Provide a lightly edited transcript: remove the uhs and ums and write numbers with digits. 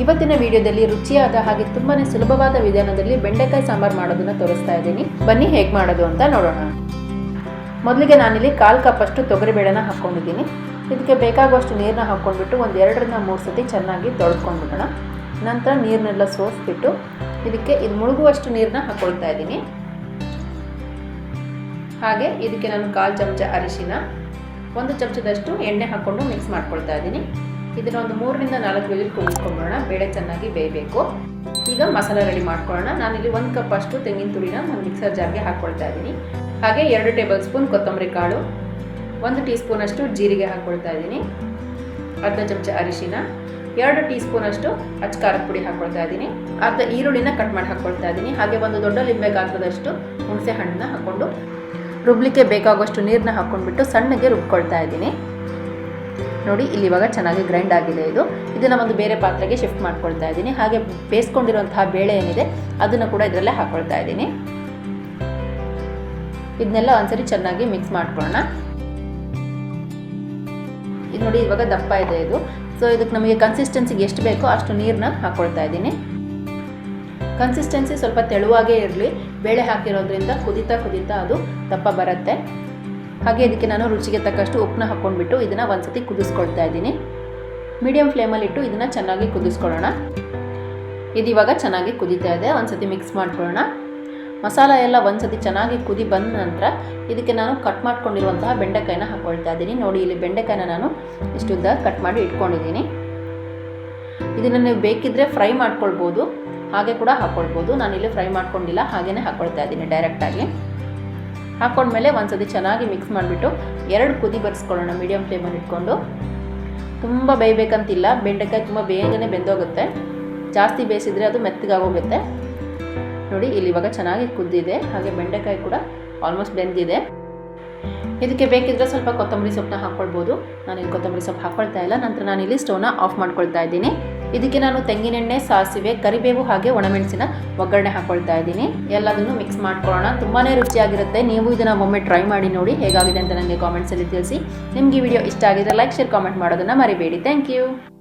ಇವತ್ತಿನ ವಿಡಿಯೋದಲ್ಲಿ ರುಚಿಯಾದ ಹಾಗೆ ತುಂಬಾನೇ ಸುಲಭವಾದ ವಿಧಾನದಲ್ಲಿ ಬೆಂಡೆಕಾಯಿ ಸಾಂಬಾರ್ ಮಾಡೋದನ್ನ ತೋರಿಸ್ತಾ ಇದ್ದೀನಿ. ಬನ್ನಿ ಹೇಗೆ ಮಾಡೋದು ಅಂತ ನೋಡೋಣ. ಮೊದಲಿಗೆ ನಾನಿಲ್ಲಿ 1/4 ಕಪ್ ಅಷ್ಟು ತೊಗರಿಬೇಳೆನ ಹಾಕ್ಕೊಂಡಿದ್ದೀನಿ. ಇದಕ್ಕೆ ಬೇಕಾಗುವಷ್ಟು ನೀರನ್ನ ಹಾಕ್ಕೊಂಡ್ಬಿಟ್ಟು ಒಂದು 2 ರಿಂದ 3 ಸತಿ ಚೆನ್ನಾಗಿ ತೊಳೆದ್ಕೊಂಡ್ಬಿಡೋಣ. ನಂತರ ನೀರನ್ನೆಲ್ಲ ಸೋಸಿಬಿಟ್ಟು ಇದಕ್ಕೆ ಇದು ಮುಳುಗುವಷ್ಟು ನೀರನ್ನ ಹಾಕ್ಕೊಳ್ತಾ ಇದ್ದೀನಿ. ಹಾಗೆ ಇದಕ್ಕೆ ನಾನು 1/4 ಚಮಚ ಅರಿಶಿನ, 1 ಚಮಚದಷ್ಟು ಎಣ್ಣೆ ಹಾಕ್ಕೊಂಡು ಮಿಕ್ಸ್ ಮಾಡ್ಕೊಳ್ತಾ ಇದ್ದೀನಿ. ಇದನ್ನ ಒಂದು 3 ರಿಂದ 4 ವಿಜಿಲ್ ಕೂಗಿಸ್ಕೊಂಡ್ಬಿಡೋಣ. ಬೇಳೆ ಚೆನ್ನಾಗಿ ಬೇಯಬೇಕು. ಈಗ ಮಸಾಲೆ ರೆಡಿ ಮಾಡ್ಕೊಳ್ಳೋಣ. ನಾನಿಲ್ಲಿ 1 ಕಪ್ ಅಷ್ಟು ತೆಂಗಿನ ತುರಿನ ನಾನು ಮಿಕ್ಸರ್ ಜಾರ್ಗೆ ಹಾಕ್ಕೊಳ್ತಾ ಇದ್ದೀನಿ. ಹಾಗೆ 2 ಟೇಬಲ್ ಸ್ಪೂನ್ ಕೊತ್ತಂಬರಿ ಕಾಳು, 1 ಟೀ ಸ್ಪೂನ್ ಅಷ್ಟು ಜೀರಿಗೆ ಹಾಕ್ಕೊಳ್ತಾ ಇದ್ದೀನಿ, ಅರ್ಧ ಚಮಚ ಅರಿಶಿನ, 2 ಟೀ ಸ್ಪೂನ್ ಅಷ್ಟು ಅಚ್ಚ ಖಾರದ ಪುಡಿ ಹಾಕ್ಕೊಳ್ತಾ ಇದ್ದೀನಿ, ಅರ್ಧ ಈರುಳ್ಳಿನ ಕಟ್ ಮಾಡಿ ಹಾಕ್ಕೊಳ್ತಾ ಇದ್ದೀನಿ. ಹಾಗೆ 1 ದೊಡ್ಡ ಲಿಂಬೆ ಗಾತ್ರದಷ್ಟು ಹುಣಸೆ ಹಣ್ಣನ್ನ ಹಾಕ್ಕೊಂಡು ರುಬ್ಲಿಕ್ಕೆ ಬೇಕಾಗುವಷ್ಟು ನೀರನ್ನ ಹಾಕ್ಕೊಂಡ್ಬಿಟ್ಟು ಸಣ್ಣಗೆ ರುಬ್ಕೊಳ್ತಾ ಇದ್ದೀನಿ. ನೋಡಿ, ಇಲ್ಲಿ ಇವಾಗ ಚೆನ್ನಾಗಿ ಗ್ರೈಂಡ್ ಆಗಿದೆ. ಇದನ್ನು ಒಂದು ಬೇರೆ ಪಾತ್ರೆಗೆ ಶಿಫ್ಟ್ ಮಾಡ್ಕೊಳ್ತಾ ಇದ್ದೀನಿ. ಹಾಗೆ ಬೇಯಿಸ್ಕೊಂಡಿರುವಂತಹ ಬೇಳೆ ಏನಿದೆ ಅದನ್ನು ಕೂಡ ಇದರಲ್ಲೇ ಹಾಕ್ಕೊಳ್ತಾ ಇದ್ದೀನಿ. ಇದನ್ನೆಲ್ಲ ಒಂದ್ಸರಿ ಚೆನ್ನಾಗಿ ಮಿಕ್ಸ್ ಮಾಡ್ಕೊಳ್ಳೋಣ. ಇದು ನೋಡಿ, ಇವಾಗ ದಪ್ಪ ಇದೆ ಇದು. ಸೊ ಇದಕ್ಕೆ ನಮಗೆ ಕನ್ಸಿಸ್ಟೆನ್ಸಿಗೆ ಎಷ್ಟು ಬೇಕೋ ಅಷ್ಟು ನೀರನ್ನ ಹಾಕ್ಕೊಳ್ತಾ ಇದ್ದೀನಿ. ಕನ್ಸಿಸ್ಟೆನ್ಸಿ ಸ್ವಲ್ಪ ತೆಳುವಾಗೇ ಇರಲಿ. ಬೇಳೆ ಹಾಕಿರೋದ್ರಿಂದ ಕುದೀತಾ ಅದು ದಪ್ಪ ಬರುತ್ತೆ. ಹಾಗೆ ಇದಕ್ಕೆ ನಾನು ರುಚಿಗೆ ತಕ್ಕಷ್ಟು ಉಪ್ಪನ್ನ ಹಾಕ್ಕೊಂಡ್ಬಿಟ್ಟು ಇದನ್ನು ಒಂದ್ಸತಿ ಕುದಿಸ್ಕೊಳ್ತಾ ಇದ್ದೀನಿ. ಮೀಡಿಯಂ ಫ್ಲೇಮಲ್ಲಿಟ್ಟು ಇದನ್ನು ಚೆನ್ನಾಗಿ ಕುದಿಸ್ಕೊಳ್ಳೋಣ. ಇದು ಇವಾಗ ಚೆನ್ನಾಗಿ ಕುದೀತಾ ಇದೆ. ಒಂದ್ಸತಿ ಮಿಕ್ಸ್ ಮಾಡ್ಕೊಳ್ಳೋಣ. ಮಸಾಲ ಎಲ್ಲ ಒಂದ್ಸತಿ ಚೆನ್ನಾಗಿ ಕುದಿ ಬಂದ ನಂತರ ಇದಕ್ಕೆ ನಾನು ಕಟ್ ಮಾಡ್ಕೊಂಡಿರುವಂತಹ ಬೆಂಡೆಕಾಯಿನ ಹಾಕ್ಕೊಳ್ತಾ ಇದ್ದೀನಿ. ನೋಡಿ, ಇಲ್ಲಿ ಬೆಂಡೆಕಾಯಿನ ನಾನು ಇಷ್ಟುದ್ದ ಕಟ್ ಮಾಡಿ ಇಟ್ಕೊಂಡಿದ್ದೀನಿ. ಇದನ್ನು ನೀವು ಬೇಕಿದ್ದರೆ ಫ್ರೈ ಮಾಡ್ಕೊಳ್ಬೋದು, ಹಾಗೆ ಕೂಡ ಹಾಕ್ಕೊಳ್ಬೋದು. ನಾನಿಲ್ಲಿ ಫ್ರೈ ಮಾಡ್ಕೊಂಡಿಲ್ಲ, ಹಾಗೇ ಹಾಕ್ಕೊಳ್ತಾ ಇದ್ದೀನಿ ಡೈರೆಕ್ಟಾಗಿ. ಹಾಕ್ಕೊಂಡ್ಮೇಲೆ ಒಂದ್ಸತಿ ಚೆನ್ನಾಗಿ ಮಿಕ್ಸ್ ಮಾಡಿಬಿಟ್ಟು 2 ಕುದಿ ಬರ್ಸ್ಕೊಳ್ಳೋಣ ಮೀಡಿಯಂ ಫ್ಲೇಮಲ್ಲಿ ಇಟ್ಕೊಂಡು. ತುಂಬ ಬೇಯಬೇಕಂತಿಲ್ಲ. ಬೆಂಡೆಕಾಯಿ ತುಂಬ ಬೇಗನೆ ಬೆಂದೋಗುತ್ತೆ. ಜಾಸ್ತಿ ಬೇಯಿಸಿದರೆ ಅದು ಮೆತ್ತಗಾಗೋಗುತ್ತೆ. ನೋಡಿ, ಇಲ್ಲಿ ಇವಾಗ ಚೆನ್ನಾಗಿ ಕುದ್ದಿದೆ. ಹಾಗೆ ಬೆಂಡೆಕಾಯಿ ಕೂಡ ಆಲ್ಮೋಸ್ಟ್ ಬೆಂದಿದೆ. ಇದಕ್ಕೆ ಬೇಕಿದ್ರೆ ಸ್ವಲ್ಪ ಕೊತ್ತಂಬರಿ ಸೊಪ್ಪನ್ನ ಹಾಕ್ಕೊಳ್ಬೋದು. ನಾನಿಲ್ಲಿ ಕೊತ್ತಂಬರಿ ಸೊಪ್ಪು ಹಾಕ್ಕೊಳ್ತಾ ಇಲ್ಲ. ನಂತರ ನಾನಿಲ್ಲಿ ಸ್ಟವ್ನ ಆಫ್ ಮಾಡ್ಕೊಳ್ತಾ ಇದ್ದೀನಿ. ಇದಕ್ಕೆ ನಾನು ತೆಂಗಿನೆಣ್ಣೆ, ಸಾಸಿವೆ, ಕರಿಬೇವು ಹಾಗೆ ಒಣಮೆಣಸಿನ ಒಗ್ಗರಣೆ ಹಾಕ್ಕೊಳ್ತಾ ಇದ್ದೀನಿ. ಎಲ್ಲದನ್ನು ಮಿಕ್ಸ್ ಮಾಡ್ಕೊಳ್ಳೋಣ. ತುಂಬಾ ರುಚಿಯಾಗಿರುತ್ತೆ. ನೀವು ಇದನ್ನು ಒಮ್ಮೆ ಟ್ರೈ ಮಾಡಿ ನೋಡಿ ಹೇಗಾಗಿದೆ ಅಂತ ನನಗೆ ಕಾಮೆಂಟ್ಸಲ್ಲಿ ತಿಳಿಸಿ. ನಿಮಗೆ ಈ ವಿಡಿಯೋ ಇಷ್ಟ ಆಗಿದ್ರೆ ಲೈಕ್, ಶೇರ್, ಕಾಮೆಂಟ್ ಮಾಡೋದನ್ನು ಮರಿಬೇಡಿ. Thank you.